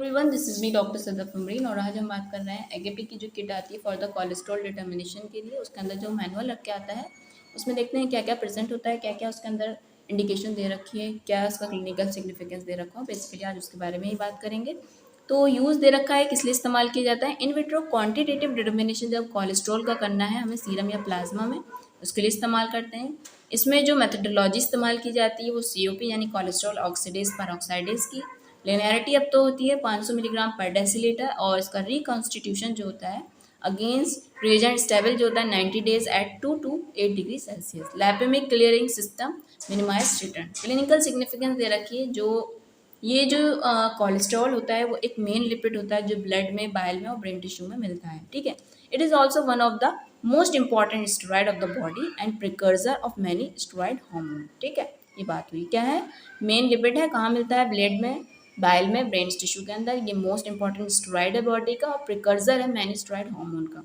Everyone, this is me doctor Sadaf Amreen और आज हम बात कर रहे हैं एगेपी की जो किट आती है फॉर द कोलेस्ट्रॉल डिटर्मिनेशन के लिए। उसके अंदर जो मैनुअल रख के आता है उसमें देखते हैं क्या क्या प्रेजेंट होता है, क्या क्या उसके अंदर इंडिकेशन दे रखी है, क्या उसका क्लिनिकल सिग्निफिकेंस दे रखा हो। बेसिकली आज उसके बारे में ही बात करेंगे। तो यूज़ दे रखा है, किस लिए इस्तेमाल किया जाता है। इन विट्रो क्वान्टिटेटिव डिटर्मिनेशन जब कोलेस्ट्रॉल का करना है हमें सीरम या प्लाज्मा में, उसके लिए इस्तेमाल करते हैं। इसमें जो मेथडोलॉजी इस्तेमाल की जाती है वो COP यानी कोलेस्ट्रॉल ऑक्सीडेज पेरोक्साइडेज की। लिनियरिटी अब तो होती है 500 मिलीग्राम पर डेसीलीटर और इसका रिकॉन्स्टिट्यूशन जो होता है अगेंस्ट रिएजेंट स्टेबल जो होता है 90 days at 2 to 8 degree Celsius. Lipemic clearing system minimise return. Clinical significance दे रखी है। जो कोलेस्ट्रॉल होता है वो एक मेन लिपिड होता है जो ब्लड में, बाइल में और ब्रेन टिश्यू में मिलता है। ठीक है, it is also one of the most important steroid of the body and precursor of many steroid hormone. ठीक है, ये बात हुई। क्या है, मेन लिपिड है, कहाँ मिलता है, ब्लड में, बाइल में, ब्रेन टिश्यू के अंदर। ये मोस्ट इंपॉर्टेंट स्टेरॉइड है बॉडी का और प्रिकर्सर है मैनी स्टेरॉइड हार्मोन का।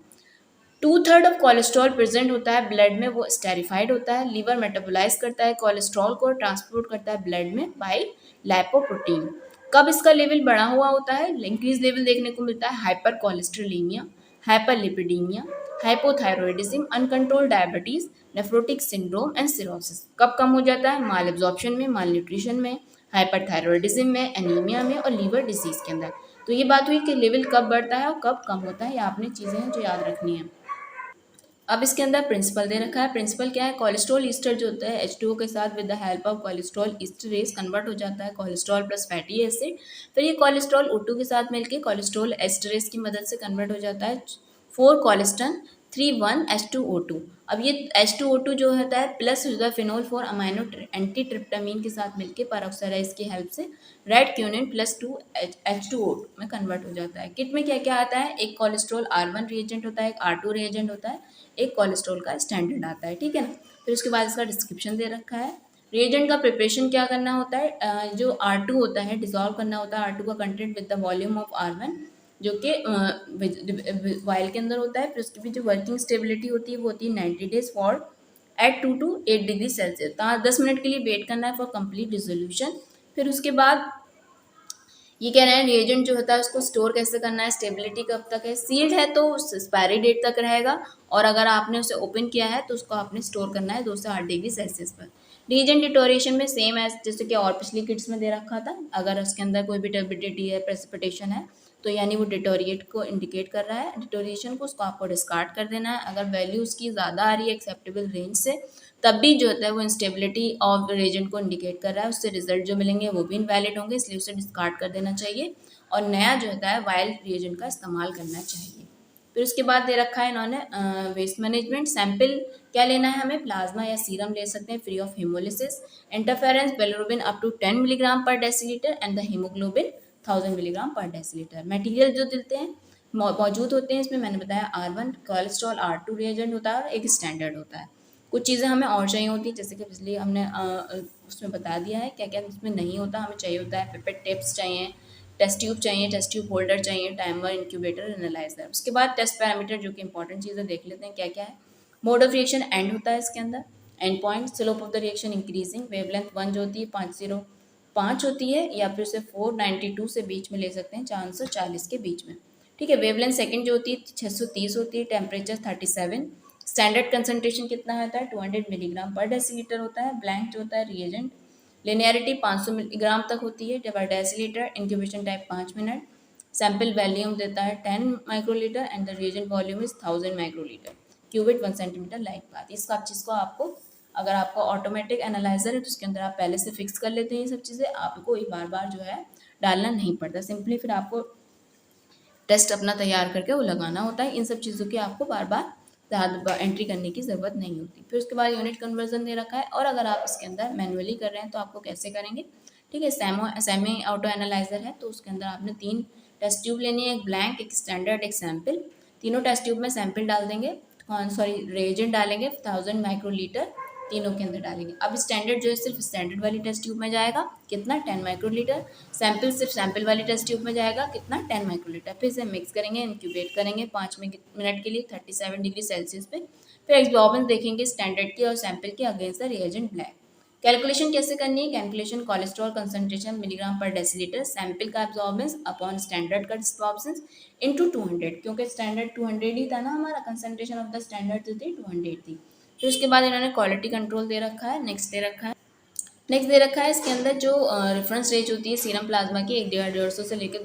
2/3 ऑफ कोलेस्ट्रॉल प्रेजेंट होता है ब्लड में, वो स्टेरिफाइड होता है। लीवर मेटाबोलाइज करता है कोलेस्ट्रॉल को, ट्रांसपोर्ट करता है ब्लड में बाय लाइपोप्रोटीन। कब इसका लेवल बढ़ा हुआ होता है, इंक्रीज लेवल देखने को मिलता है hyper cholesterolemia, hyperlipidaemia, hypothyroidism, uncontrolled diabetes, nephrotic syndrome and cirrhosis. कब कम हो जाता है, माल एब्जॉर्प्शन में, माल न्यूट्रिशन में, हाइपरथायरॉयडिज्म में, एनीमिया में और लीवर डिजीज के अंदर। तो ये बात हुई कि लेवल कब बढ़ता है और कब कम होता है, ये आपने चीज़ें हैं जो याद रखनी है। अब इसके अंदर प्रिंसिपल दे रखा है। प्रिंसिपल क्या है, कोलेस्ट्रॉल ईस्टर जो होता है H2O के साथ with the help of cholesterol esterase convert हो जाता है कोलेस्ट्रॉल प्लस फैटी एसिड। फिर ये कोलेस्ट्रॉल O2 के साथ मिलकर कोलेस्ट्रॉल एस्टरेज की मदद से कन्वर्ट हो जाता है 4 कोलेस्टन 3,1H2O2। अब ये H2O2 जो होता है प्लस फिनोल 4 अमाइनो एंटी ट्रिप्टामीन के साथ मिलकर पैरोक्साइराइज की हेल्प से रेड क्यूनिन प्लस 2 H2O2 में कन्वर्ट हो जाता है। किट में क्या क्या आता है, एक कोलेस्ट्रॉल R1 रिएजेंट होता है, एक R2 रिएजेंट होता है, एक कोलेस्ट्रॉल का स्टैंडर्ड आता है। ठीक है ना, फिर उसके बाद इसका डिस्क्रिप्शन दे रखा है। रिएजेंट का प्रिपरेशन क्या करना होता है, जो R2 होता है डिसॉल्व करना होता है R2 का content with the volume of R1 जो कि वाइल के अंदर होता है। फिर उसकी भी जो वर्किंग स्टेबिलिटी होती है वो होती है 90 days for at 2 to 8 degree celsius. 10 minute के लिए वेट करना है फॉर कंप्लीट डिसोल्यूशन। फिर उसके बाद ये कह रहे हैं रिएजेंट जो होता है उसको स्टोर कैसे करना है, स्टेबिलिटी कब तक है, सील्ड है तो एक्सपायरी डेट तक रहेगा और अगर आपने उसे ओपन किया है तो उसको आपने स्टोर करना है 2 से 8 डिग्री सेल्सियस पर। रिएजेंट डिटोरेशन में सेम एज जैसे कि और पिछली किट्स में दे रखा था, अगर उसके अंदर कोई भी टर्बिडिटी है, प्रेसिपिटेशन है तो यानी वो डिटोरिएट को इंडिकेट कर रहा है, डिटोरिएशन को, उसको आपको डिस्कार्ड कर देना है। अगर वैल्यू उसकी ज़्यादा आ रही है एक्सेप्टेबल रेंज से तब भी जो होता है वो इंस्टेबिलिटी ऑफ रिएजेंट को इंडिकेट कर रहा है, उससे रिजल्ट जो मिलेंगे वो भी इनवैलिड होंगे, इसलिए उसे डिस्कार्ड कर देना चाहिए और नया जो होता है वाइल्ड रिएजेंट का इस्तेमाल करना चाहिए। फिर उसके बाद दे रखा है इन्होंने वेस्ट मैनेजमेंट। सैंपल क्या लेना है हमें, प्लाज्मा या सीरम ले सकते हैं free of haemolysis. Interference bilirubin up to 10 milligram per decilitre and the haemoglobin 1000 milligram per decilitre. Material जो देते हैं मौजूद होते हैं इसमें, मैंने बताया R1 कोलेस्ट्रॉल, R2 रिएजेंट होता है और एक स्टैंडर्ड होता है। कुछ चीज़ें हमें और चाहिए होती है जैसे कि पिछले हमने उसमें बता दिया है क्या क्या इसमें नहीं होता, हमें चाहिए होता है पिपेट टिप्स चाहिए, टेस्ट ट्यूब चाहिए, टेस्ट ट्यूब होल्डर चाहिए, टाइमर, इंक्यूबेटर, एनालाइजर। उसके बाद टेस्ट पैरामीटर जो कि इंपॉर्टेंट चीज़ें देख लेते हैं क्या क्या है। मोड ऑफ रिएक्शन एंड होता है इसके अंदर, and point, slope of the reaction increasing, wavelength 1 जो होती है 505 होती है या फिर उसे 492 से बीच में ले सकते हैं, 440 के बीच में। ठीक है, वेवलेंथ सेकंड जो होती है 630 होती है, टेम्परेचर 37, स्टैंडर्ड कंसंट्रेशन कितना होता है 200 मिलीग्राम पर डेसीलीटर होता है। ब्लैंक जो होता है रिएजेंट, लिनियरिटी 500 मिलीग्राम तक होती है पर decilitre, incubation time 5 minute, sample volume देता है 10 microlitre and the reagent volume is 1000 microlitre, cuvette 1 centimetre like बात। इसका चीज़ को आपको, अगर आपका ऑटोमेटिक एनालाइजर है तो उसके अंदर आप पहले से फिक्स कर लेते हैं ये सब चीज़ें, आपको एक बार बार जो है डालना नहीं पड़ता, सिंपली फिर आपको टेस्ट अपना तैयार करके वो लगाना होता है। इन सब चीज़ों की आपको बार बार ज़्यादा एंट्री करने की ज़रूरत नहीं होती। फिर उसके बाद यूनिट कन्वर्जन दे रखा है और अगर आप इसके अंदर मैनुअली कर रहे हैं तो आपको कैसे करेंगे। ठीक है, सेमी ऑटो एनालाइजर है तो उसके अंदर आपने 3 टेस्ट ट्यूब लेनी है, एक ब्लैंक, एक स्टैंडर्ड, एक सैम्पल। तीनों टेस्ट ट्यूब में सैंपल डाल देंगे, रिएजेंट डालेंगे 1000 माइक्रोलीटर, तीनों के अंदर डालेंगे। अब स्टैंडर्ड जो है सिर्फ स्टैंडर्ड वाली टेस्ट ट्यूब में जाएगा, कितना 10 माइक्रोलीटर। सैंपल सिर्फ सैंपल वाली टेस्ट ट्यूब में जाएगा, कितना 10 माइक्रोलीटर। फिर से मिक्स करेंगे, इंक्यूबेट करेंगे 5 मिनट के लिए 37 डिग्री सेल्सियस पे। फिर एब्जॉर्बेंस देखेंगे स्टैंडर्ड की और सैंपल की against the reagent black. Calculation कैसे करनी है? Calculation cholesterol concentration milligram per decilitre, sample का एब्जॉर्बेंस अपॉन स्टैंडर्ड का डिस्टॉर्बेंस इनटू 200, क्योंकि स्टैंडर्ड 200 ही था ना हमारा, कंसंट्रेशन ऑफ द स्टैंडर्ड जो थी 200 थी। फिर उसके बाद इन्होंने क्वालिटी कंट्रोल दे रखा है। नेक्स्ट दे रखा है इसके अंदर जो रेफरेंस रेंज होती है सीरम प्लाज्मा की 150 से लेकर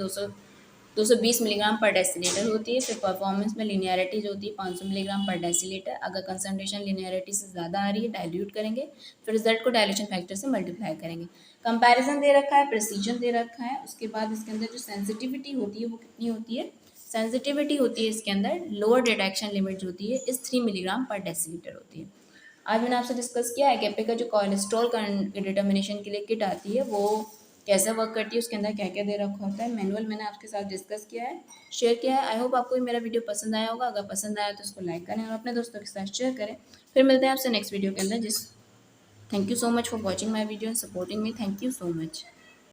220 मिलीग्राम पर डेसीलीटर होती है। फिर परफॉर्मेंस में लिनियरिटी जो होती है 500 मिलीग्राम पर डेसीलीटर। अगर कंसंट्रेशन लिनियरिटी से ज़्यादा आ रही है डाइल्यूट करेंगे, फिर रिजल्ट को डायल्यूशन फैक्टर से मल्टीप्लाई करेंगे। कंपैरिजन दे रखा है, प्रिसीजन दे रखा है। उसके बाद इसके अंदर जो सेंसिटिविटी होती है वो कितनी होती है? सेंसिटिविटी होती है इसके अंदर, लोअर डिटेक्शन लिमिट जो होती है इस 3 मिलीग्राम पर डेसीलीटर होती है। आज मैंने आपसे डिस्कस किया एकेपे का जो कोलेस्ट्रॉल डिटर्मिनेशन के लिए किट आती है वो कैसे वर्क करती है, उसके अंदर क्या क्या दे रखा होता है। मैनुअल मैंने आपके साथ डिस्कस किया है, शेयर किया है। आई होप आपको ये मेरा वीडियो पसंद आया होगा। अगर पसंद आया तो उसको लाइक करें और अपने दोस्तों के साथ शेयर करें। फिर मिलते हैं आपसे नेक्स्ट वीडियो के अंदर। Thank you so much for watching my video and supporting me. Thank you so much.